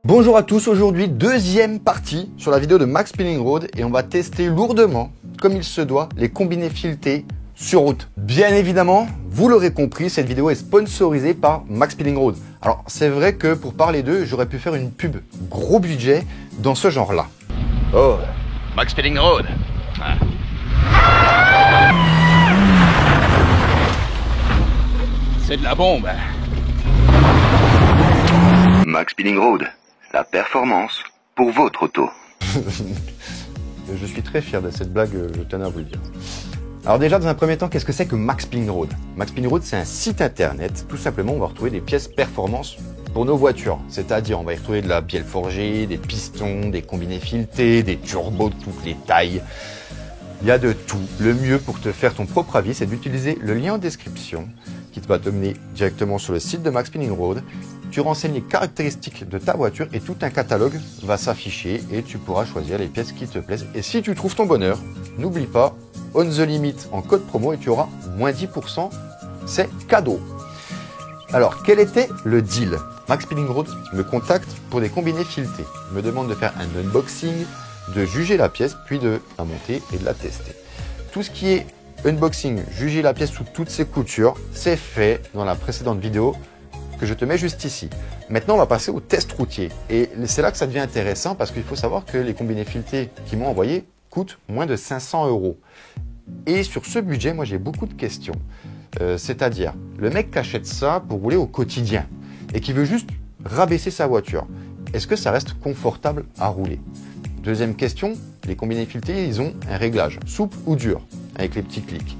Bonjour à tous, aujourd'hui deuxième partie sur la vidéo de Max Spinning Road et on va tester lourdement, comme il se doit, les combinés filetés sur route. Bien évidemment, vous l'aurez compris, cette vidéo est sponsorisée par Max Spinning Road. Alors c'est vrai que pour parler d'eux, j'aurais pu faire une pub gros budget dans ce genre-là. Oh, Max Spinning Road. Ah. C'est de la bombe. Max Spinning Road, la performance pour votre auto. Je suis très fier de cette blague, je tenais à vous le dire. Alors déjà, dans un premier temps, qu'est-ce que c'est que Max Spinning Road? Max Spinning Road, c'est un site internet. Tout simplement, on va retrouver des pièces performance pour nos voitures. C'est-à-dire, on va y retrouver de la bielle forgée, des pistons, des combinés filetés, des turbos de toutes les tailles. Il y a de tout. Le mieux pour te faire ton propre avis, c'est d'utiliser le lien en description qui va te mener directement sur le site de Max Spinning Road. Tu renseignes les caractéristiques de ta voiture et tout un catalogue va s'afficher et tu pourras choisir les pièces qui te plaisent. Et si tu trouves ton bonheur, n'oublie pas, on the limit en code promo et tu auras moins 10%, c'est cadeau. Alors, quel était le deal? Max Spinning Road me contacte pour des combinés filetés, me demande de faire un unboxing, de juger la pièce, puis de la monter et de la tester. Tout ce qui est unboxing, juger la pièce sous toutes ses coutures, c'est fait dans la précédente vidéo que je te mets juste ici. Maintenant, on va passer au test routier. Et c'est là que ça devient intéressant parce qu'il faut savoir que les combinés filetés qu'ils m'ont envoyés coûtent moins de 500 €. Et sur ce budget, moi j'ai beaucoup de questions. C'est-à-dire, le mec qui achète ça pour rouler au quotidien et qui veut juste rabaisser sa voiture, est-ce que ça reste confortable à rouler? Deuxième question, les combinés filetés, ils ont un réglage souple ou dur avec les petits clics.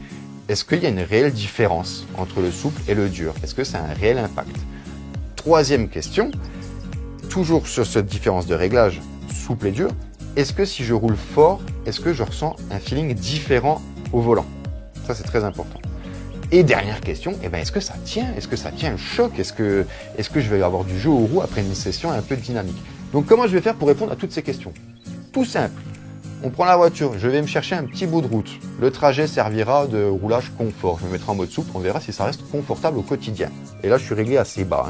Est-ce qu'il y a une réelle différence entre le souple et le dur? Est-ce que ça a un réel impact? Troisième question, toujours sur cette différence de réglage souple et dur, est-ce que si je roule fort, est-ce que je ressens un feeling différent au volant? Ça, c'est très important. Et dernière question, est-ce que ça tient? Est-ce que ça tient le choc? Est-ce que je vais avoir du jeu aux roues après une session un peu dynamique? Donc, comment je vais faire pour répondre à toutes ces questions? Tout simple. On prend la voiture, je vais me chercher un petit bout de route. Le trajet servira de roulage confort. Je me mettrai en mode souple, on verra si ça reste confortable au quotidien. Et là, je suis réglé assez bas.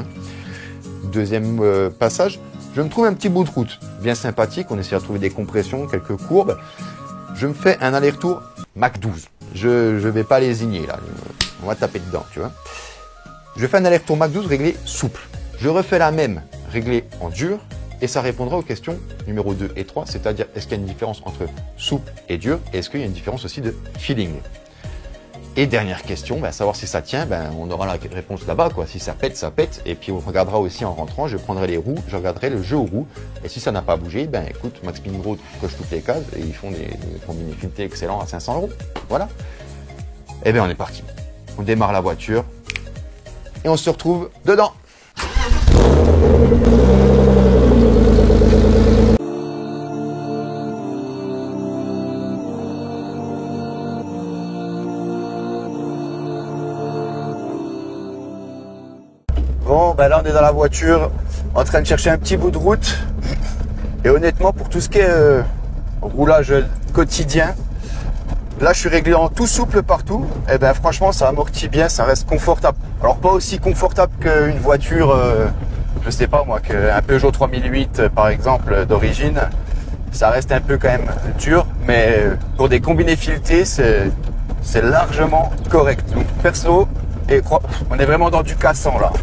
Deuxième passage, je me trouve un petit bout de route, bien sympathique. On essaie de trouver des compressions, quelques courbes. Je me fais un aller-retour Mach 12. Je vais pas lésigner là, on va taper dedans, tu vois. Je fais un aller-retour Mach 12 réglé souple. Je refais la même réglée en dur et ça répondra aux questions numéro 2 et 3, c'est-à-dire est-ce qu'il y a une différence entre souple et dur et est-ce qu'il y a une différence aussi de feeling. Et dernière question, savoir si ça tient, on aura la réponse là-bas, quoi. Si ça pète, ça pète. Et puis on regardera aussi en rentrant, je prendrai les roues, je regarderai le jeu aux roues. Et si ça n'a pas bougé, écoute, Max Spinning Road coche toutes les cases et ils font des combinés filetés excellents à 500 €. Voilà. Et bien on est parti. On démarre la voiture et on se retrouve dedans. Bon, là on est dans la voiture, en train de chercher un petit bout de route. Et honnêtement, pour tout ce qui est roulage quotidien, là je suis réglé en tout souple partout. Et franchement, ça amortit bien, ça reste confortable. Alors pas aussi confortable qu'une voiture, je sais pas moi, qu'un Peugeot 3008 par exemple d'origine. Ça reste un peu quand même dur, mais pour des combinés filetés, c'est largement correct. Donc perso, on est vraiment dans du cassant là.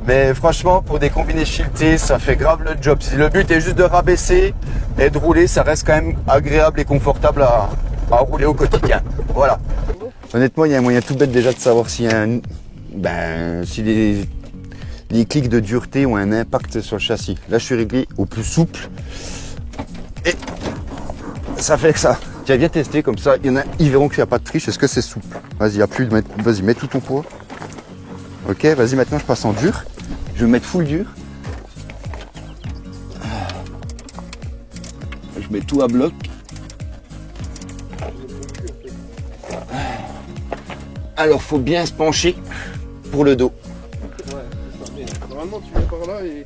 Mais franchement, pour des combinés filetés, ça fait grave le job. Si le but est juste de rabaisser et de rouler, ça reste quand même agréable et confortable à rouler au quotidien. Voilà. Honnêtement, il y a un moyen tout bête déjà de savoir si les clics de dureté ont un impact sur le châssis. Là, je suis réglé au plus souple. Et ça fait que ça. Tiens, viens tester comme ça. Il y en a, ils verront qu'il n'y a pas de triche. Est-ce que c'est souple? Vas-y, vas-y, mets tout ton poids. Ok, vas-y, maintenant je passe en dur. Je vais mettre full dur. Je mets tout à bloc. Alors, faut bien se pencher pour le dos. Ouais, c'est ça. Normalement, tu viens par là et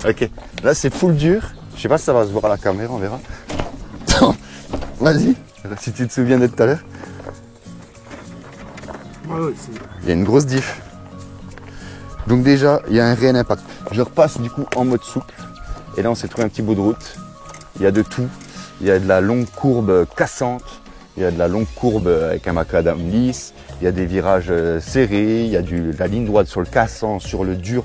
Ok, là c'est full dur. Je sais pas si ça va se voir à la caméra, on verra. Vas-y, si tu te souviens de tout à l'heure. Ouais, Il y a une grosse diff. Donc déjà, il y a un réel impact. Je repasse du coup en mode souple. Et là, on s'est trouvé un petit bout de route. Il y a de tout. Il y a de la longue courbe cassante. Il y a de la longue courbe avec un macadam lisse. Il y a des virages serrés. Il y a de la ligne droite sur le cassant, sur le dur,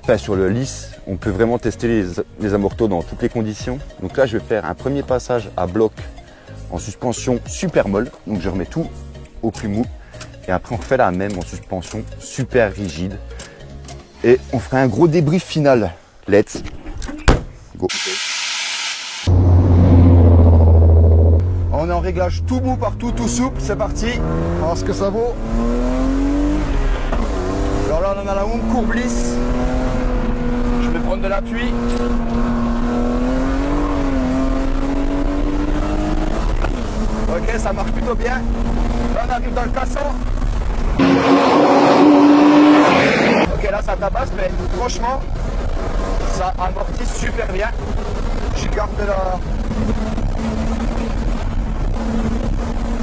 enfin sur le lisse. On peut vraiment tester les amortos dans toutes les conditions. Donc là, je vais faire un premier passage à bloc en suspension super molle. Donc je remets tout au plus mou. Et après, on refait la même en suspension super rigide. Et on fera un gros débrief final. Let's go. On est en réglage tout mou partout, tout souple. C'est parti. On va voir ce que ça vaut. Alors là, on a la longue courbe lisse. Je vais prendre de l'appui. Ok, ça marche plutôt bien. Là, on arrive dans le cassant. Ok, là, ça tabasse, mais franchement, ça amortit super bien. Je garde la...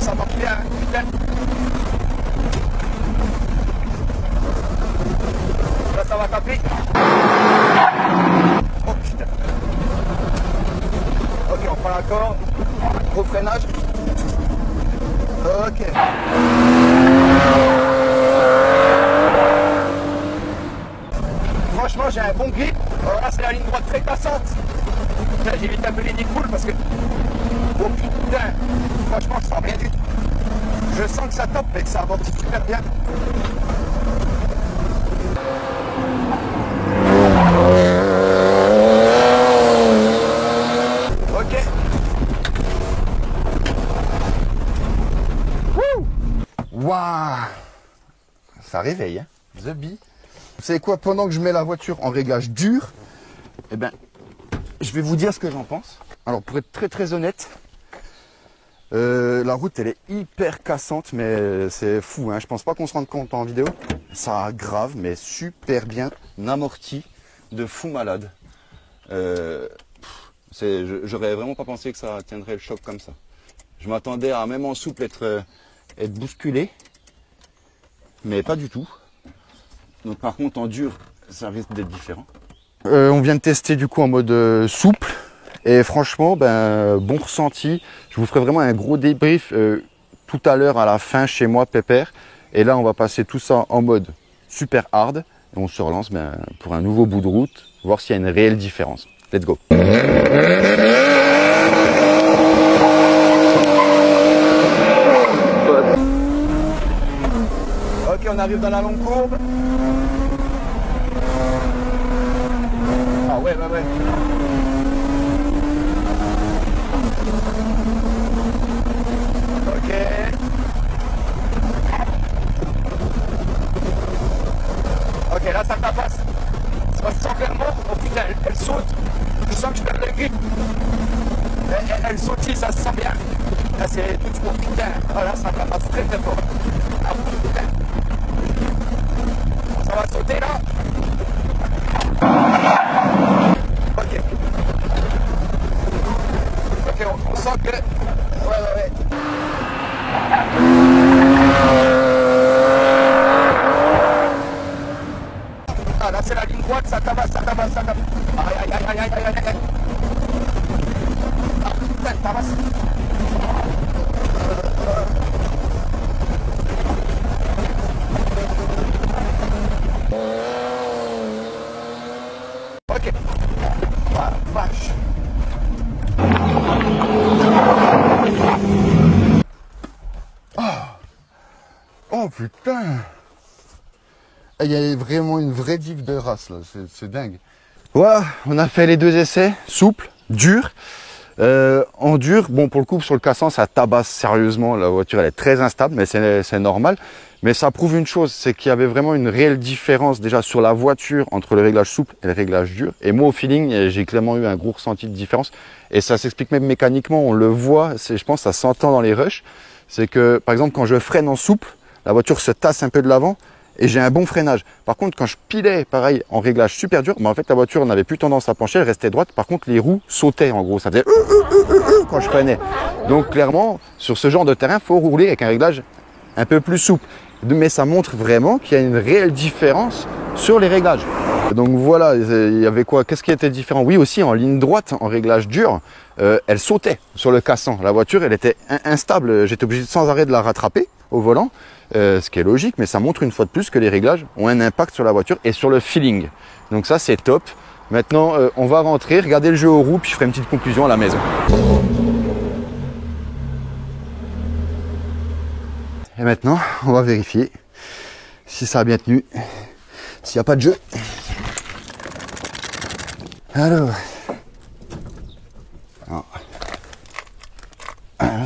Ça marche bien, hein, putain. Là, ça va taper. Oh putain. Ok, on prend la corde. Gros freinage. Ok. Franchement, j'ai un bon grip. Alors là, c'est la ligne droite très cassante. J'évite un peu les nids-poules parce que... Oh putain. Franchement, je sens rien du tout. Je sens que ça tape, mais que ça amortit super bien. Ok. Waouh. Ça réveille, hein. The Bee. Vous savez quoi, pendant que je mets la voiture en réglage dur, eh ben, je vais vous dire ce que j'en pense. Alors, pour être très honnête, la route, elle est hyper cassante, mais c'est fou, hein. Je pense pas qu'on se rende compte en vidéo. Ça aggrave, mais super bien amorti, de fou malade. J'aurais vraiment pas pensé que ça tiendrait le choc comme ça. Je m'attendais à, même en souple, être bousculé, mais pas du tout. Donc par contre en dur, ça risque d'être différent. On vient de tester du coup en mode souple et franchement bon ressenti. Je vous ferai vraiment un gros débrief tout à l'heure à la fin chez moi pépère. Et là on va passer tout ça en mode super hard et on se relance pour un nouveau bout de route, voir s'il y a une réelle différence. Let's go. Ok, on arrive dans la longue courbe. Ah ouais. Ok. Ok, là ça tapasse. Ça se sent clairement. Oh putain, elle saute. Je sens que je perds le grip. Elle sautille, ça se sent bien. Là c'est tout pour putain. Oh là ça tapasse très fort. Ah putain. Ça va sauter là. Ok. Ok, on sent que... Ouais. Ah là c'est la ligne droite, ça tabasse. Aïe. Ah putain, ça tabasse. Ok. Ah, vache. Oh putain. Il y a vraiment une vraie diff de race là, c'est dingue. Voilà, on a fait les deux essais, souple, dur. En dur, bon pour le coup sur le cassant ça tabasse sérieusement, la voiture elle est très instable mais c'est normal. Mais ça prouve une chose, c'est qu'il y avait vraiment une réelle différence déjà sur la voiture entre le réglage souple et le réglage dur. Et moi au feeling, j'ai clairement eu un gros ressenti de différence. Et ça s'explique même mécaniquement, on le voit, je pense que ça s'entend dans les rushs. C'est que par exemple quand je freine en souple, la voiture se tasse un peu de l'avant. et j'ai un bon freinage. Par contre, quand je pilais, pareil, en réglage super dur, en fait, la voiture n'avait plus tendance à pencher, elle restait droite. Par contre, les roues sautaient, en gros. Ça faisait quand je freinais. Donc, clairement, sur ce genre de terrain, il faut rouler avec un réglage un peu plus souple. Mais ça montre vraiment qu'il y a une réelle différence sur les réglages. Donc voilà, il y avait quoi? Qu'est-ce qui était différent? Oui, aussi en ligne droite, en réglage dur, elle sautait sur le cassant. La voiture, elle était instable. J'étais obligé sans arrêt de la rattraper au volant, ce qui est logique, mais ça montre une fois de plus que les réglages ont un impact sur la voiture et sur le feeling. Donc ça, c'est top. Maintenant, on va rentrer, regarder le jeu aux roues, puis je ferai une petite conclusion à la maison. Et maintenant, on va vérifier si ça a bien tenu, s'il n'y a pas de jeu. Alors, non.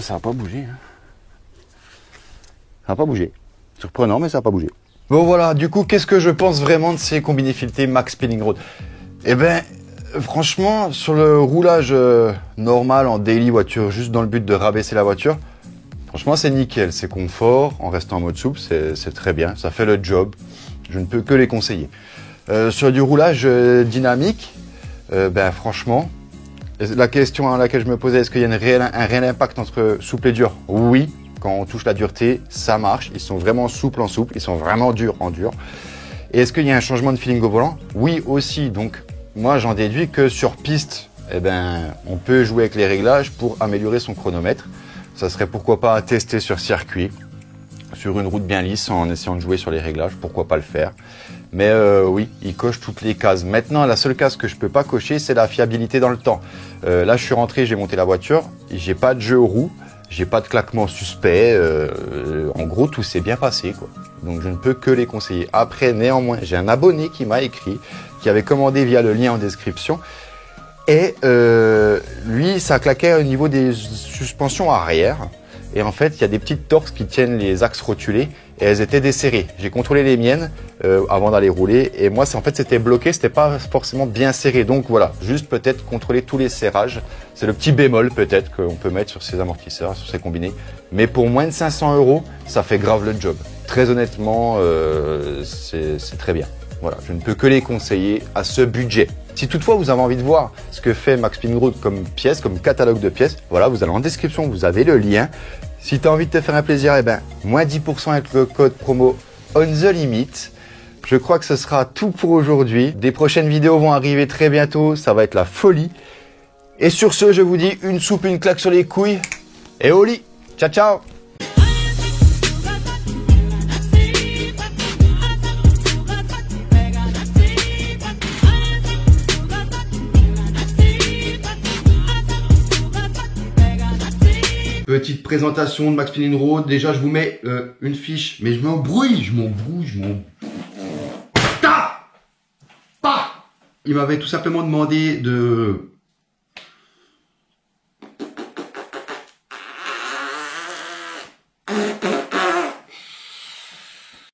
Ça n'a pas bougé. Hein. Ça n'a pas bougé. Surprenant, mais ça n'a pas bougé. Bon voilà, du coup, qu'est-ce que je pense vraiment de ces combinés filetés Max Speeding Road? Eh ben, franchement, sur le roulage normal en daily voiture, juste dans le but de rabaisser la voiture, franchement, c'est nickel. C'est confort, en restant en mode souple, c'est très bien. Ça fait le job. Je ne peux que les conseiller. Sur du roulage dynamique, ben franchement, la question à laquelle je me posais, est-ce qu'il y a un réel impact entre souple et dur? Oui, quand on touche la dureté, ça marche. Ils sont vraiment souples en souple, ils sont vraiment durs en dur. Et est-ce qu'il y a un changement de feeling au volant? Oui aussi. Donc moi, j'en déduis que sur piste, eh ben, on peut jouer avec les réglages pour améliorer son chronomètre. Ça serait pourquoi pas à tester sur circuit, sur une route bien lisse, en essayant de jouer sur les réglages, pourquoi pas le faire. Mais oui, il coche toutes les cases. Maintenant, la seule case que je peux pas cocher, c'est la fiabilité dans le temps. Là, je suis rentré, j'ai monté la voiture, j'ai pas de jeu aux roues, j'ai pas de claquement suspect. En gros, tout s'est bien passé, quoi. Donc, je ne peux que les conseiller. Après, néanmoins, j'ai un abonné qui m'a écrit, qui avait commandé via le lien en description. Et lui, ça claquait au niveau des suspensions arrière. Et en fait, il y a des petites torques qui tiennent les axes rotulés et elles étaient desserrées. J'ai contrôlé les miennes avant d'aller rouler et moi, en fait, c'était bloqué, c'était pas forcément bien serré. Donc voilà, juste peut-être contrôler tous les serrages. C'est le petit bémol peut-être qu'on peut mettre sur ces amortisseurs, sur ces combinés. Mais pour moins de 500 €, ça fait grave le job. Très honnêtement, c'est très bien. Voilà, je ne peux que les conseiller à ce budget. Si toutefois vous avez envie de voir ce que fait Max Speeding Road comme pièce, comme catalogue de pièces, voilà, vous allez en description, vous avez le lien. Si tu as envie de te faire un plaisir, eh ben, moins 10% avec le code promo On The Limit. Je crois que ce sera tout pour aujourd'hui. Des prochaines vidéos vont arriver très bientôt, ça va être la folie. Et sur ce, je vous dis une soupe, une claque sur les couilles et au lit. Ciao, ciao! Petite présentation de Max Speeding Road. Déjà, je vous mets une fiche, mais je m'embrouille. Il m'avait tout simplement demandé de